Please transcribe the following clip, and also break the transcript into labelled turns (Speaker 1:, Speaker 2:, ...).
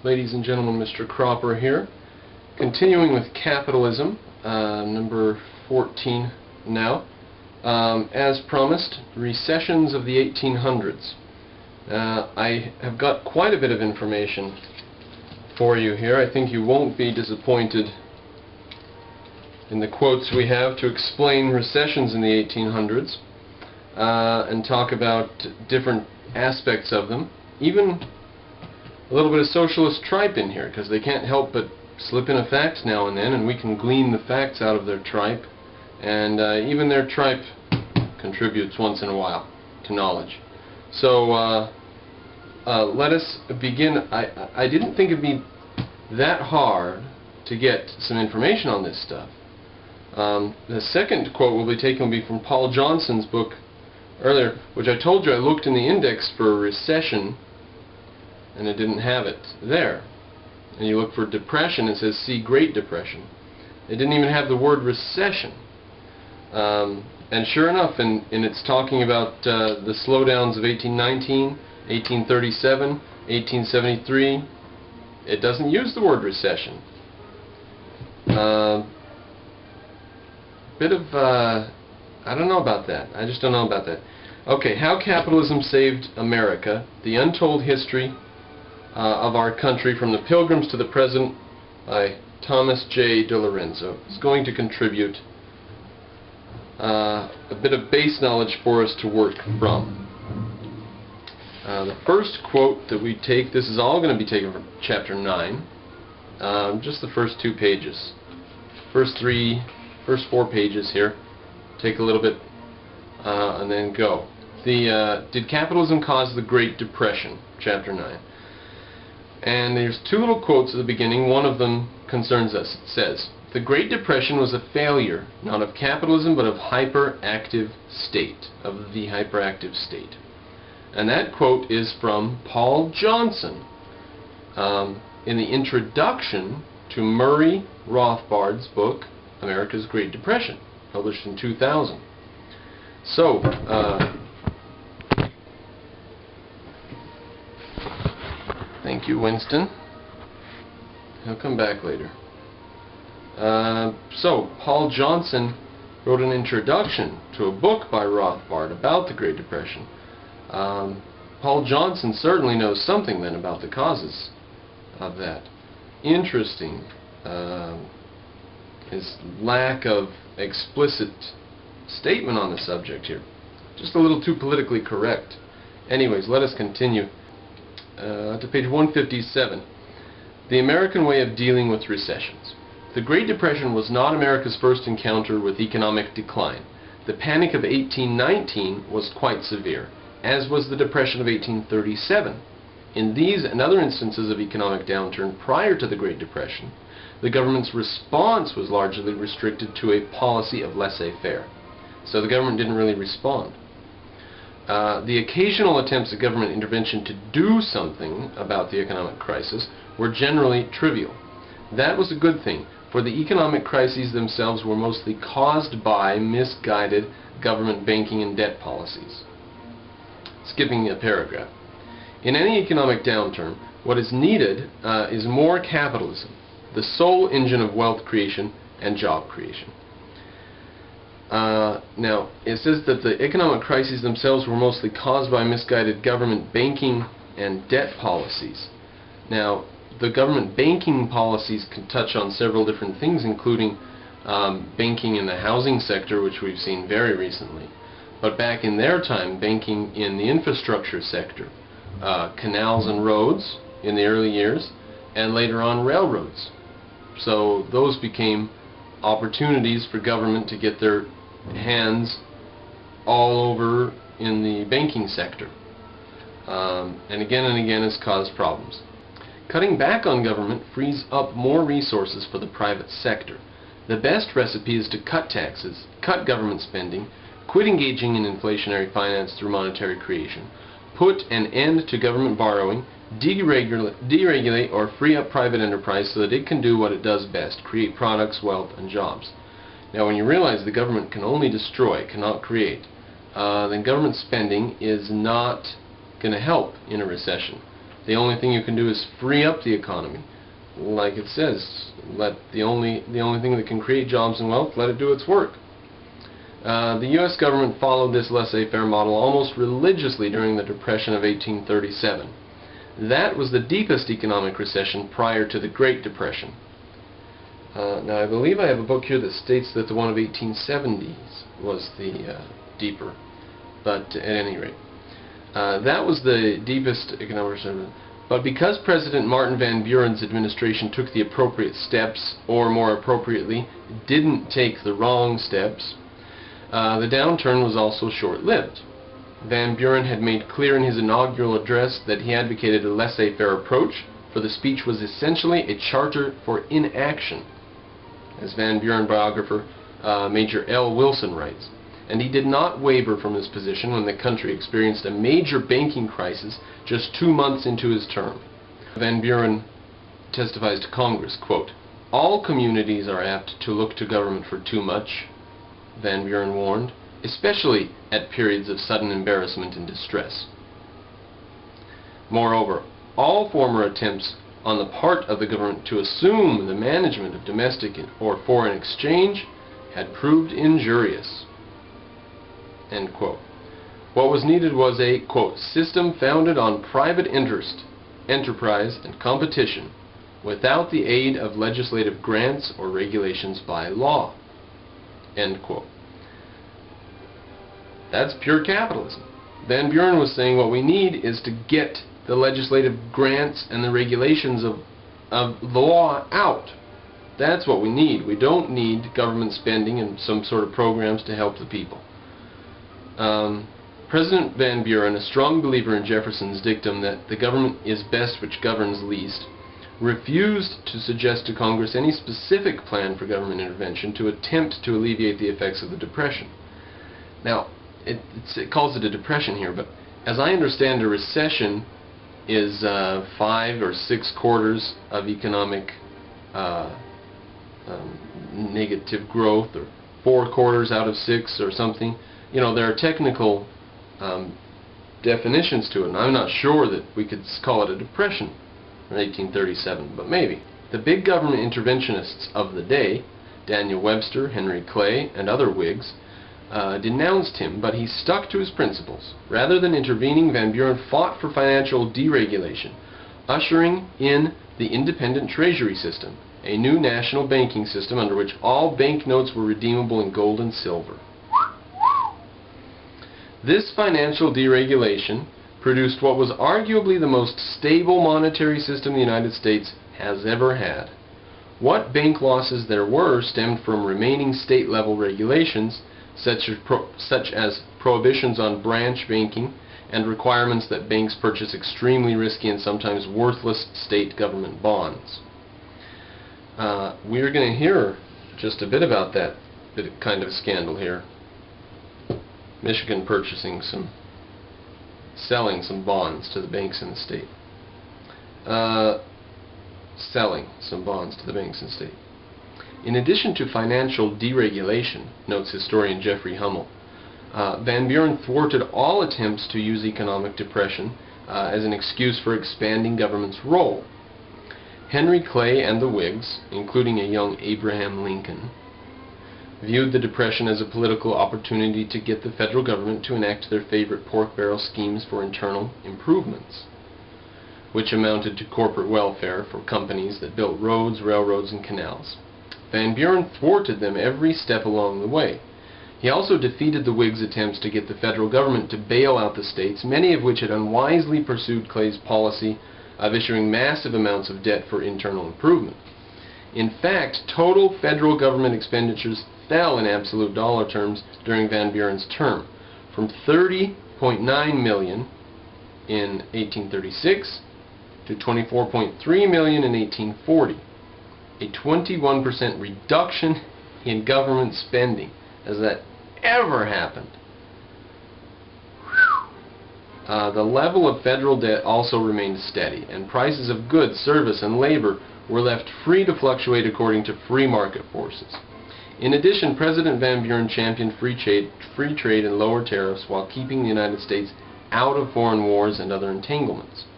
Speaker 1: Ladies and gentlemen, Mr. Cropper here. Continuing with Capitalism, number 14 now. As promised, Recessions of the 1800s. I have got quite a bit of information for you here. I think you won't be disappointed in the quotes we have to explain recessions in the 1800s and talk about different aspects of them. Even a little bit of socialist tripe in here, because they can't help but slip in a fact now and then, and we can glean the facts out of their tripe, and even their tripe contributes once in a while to knowledge. So let us begin. I didn't think it'd be that hard to get some information on this stuff. The second quote we'll be taking will be from Paul Johnson's book earlier, which I told you I looked in the index for recession and it didn't have it there. And you look for depression, it says see Great Depression. It didn't even have the word recession. And sure enough, and it's talking about the slowdowns of 1819, 1837, 1873. It doesn't use the word recession. Bit of, I don't know about that. I just don't know about that. Okay, How Capitalism Saved America, The Untold History of Our Country from the Pilgrims to the Present by Thomas J. DiLorenzo. It's going to contribute a bit of base knowledge for us to work from. The first quote that we take, this is all going to be taken from chapter 9, just the first 2 pages. First 4 pages here. Take a little bit and then go. Did Capitalism Cause the Great Depression? Chapter 9. And there's 2 little quotes at the beginning. One of them concerns us. It says, "The Great Depression was a failure, not of capitalism, but of hyperactive state, of the hyperactive state." And that quote is from Paul Johnson in the introduction to Murray Rothbard's book, America's Great Depression, published in 2000. So, thank you, Winston. He'll come back later. So, Paul Johnson wrote an introduction to a book by Rothbard about the Great Depression. Paul Johnson certainly knows something then about the causes of that. Interesting. His lack of explicit statement on the subject here. Just a little too politically correct. Anyways, let us continue to page 157. The American Way of Dealing with Recessions. The Great Depression was not America's first encounter with economic decline. The Panic of 1819 was quite severe, as was the Depression of 1837. In these and other instances of economic downturn prior to the Great Depression, the government's response was largely restricted to a policy of laissez-faire. So the government didn't really respond. The occasional attempts at government intervention to do something about the economic crisis were generally trivial. That was a good thing, for the economic crises themselves were mostly caused by misguided government banking and debt policies. Skipping a paragraph. In any economic downturn, what is needed is more capitalism, the sole engine of wealth creation and job creation. Now, it says that the economic crises themselves were mostly caused by misguided government banking and debt policies. Now, the government banking policies can touch on several different things, including banking in the housing sector, which we've seen very recently. But back in their time, banking in the infrastructure sector, canals and roads in the early years, and later on railroads. So those became opportunities for government to get their hands all over in the banking sector. And again has caused problems. Cutting back on government frees up more resources for the private sector. The best recipe is to cut taxes, cut government spending, quit engaging in inflationary finance through monetary creation, put an end to government borrowing, deregulate or free up private enterprise so that it can do what it does best, create products, wealth, and jobs. Now, when you realize the government can only destroy, cannot create, then government spending is not going to help in a recession. The only thing you can do is free up the economy. Like it says, let the only thing that can create jobs and wealth, let it do its work. The U.S. government followed this laissez-faire model almost religiously during the Depression of 1837. That was the deepest economic recession prior to the Great Depression. Now, I believe I have a book here that states that the one of 1870s was the deeper, but at any rate, that was the deepest economic recession. But because President Martin Van Buren's administration took the appropriate steps, or more appropriately, didn't take the wrong steps, the downturn was also short-lived. Van Buren had made clear in his inaugural address that he advocated a laissez-faire approach, for the speech was essentially a charter for inaction, as Van Buren biographer Major L. Wilson writes. And he did not waver from his position when the country experienced a major banking crisis just 2 months into his term. Van Buren testifies to Congress, quote, "All communities are apt to look to government for too much," Van Buren warned, "especially at periods of sudden embarrassment and distress. Moreover, all former attempts on the part of the government to assume the management of domestic or foreign exchange had proved injurious." End quote. What was needed was a, quote, "system founded on private interest, enterprise, and competition, without the aid of legislative grants or regulations by law." End quote. That's pure capitalism. Van Buren was saying what we need is to get the legislative grants and the regulations of the law out. That's what we need. We don't need government spending and some sort of programs to help the people. President Van Buren, a strong believer in Jefferson's dictum that the government is best which governs least, refused to suggest to Congress any specific plan for government intervention to attempt to alleviate the effects of the Depression. Now, it calls it a depression here, but as I understand, a recession is 5 or 6 quarters of economic negative growth, or 4 quarters out of 6 or something. You know, there are technical definitions to it, and I'm not sure that we could call it a depression in 1837, but maybe. The big government interventionists of the day, Daniel Webster, Henry Clay, and other Whigs, denounced him, but he stuck to his principles. Rather than intervening, Van Buren fought for financial deregulation, ushering in the independent treasury system, a new national banking system under which all banknotes were redeemable in gold and silver. This financial deregulation produced what was arguably the most stable monetary system the United States has ever had. What bank losses there were stemmed from remaining state-level regulations, such as prohibitions on branch banking and requirements that banks purchase extremely risky and sometimes worthless state government bonds. We're going to hear just a bit about that kind of scandal here. Michigan selling some bonds to the banks in the state. Selling some bonds to the banks in the state. In addition to financial deregulation, notes historian Jeffrey Hummel, Van Buren thwarted all attempts to use economic depression as an excuse for expanding government's role. Henry Clay and the Whigs, including a young Abraham Lincoln, viewed the Depression as a political opportunity to get the federal government to enact their favorite pork barrel schemes for internal improvements, which amounted to corporate welfare for companies that built roads, railroads, and canals. Van Buren thwarted them every step along the way. He also defeated the Whigs' attempts to get the federal government to bail out the states, many of which had unwisely pursued Clay's policy of issuing massive amounts of debt for internal improvement. In fact, total federal government expenditures fell in absolute dollar terms during Van Buren's term, from $30.9 million in 1836 to $24.3 million in 1840. A 21% reduction in government spending. Has that ever happened? The level of federal debt also remained steady, and prices of goods, service, and labor were left free to fluctuate according to free market forces. In addition, President Van Buren championed free trade and lower tariffs while keeping the United States out of foreign wars and other entanglements.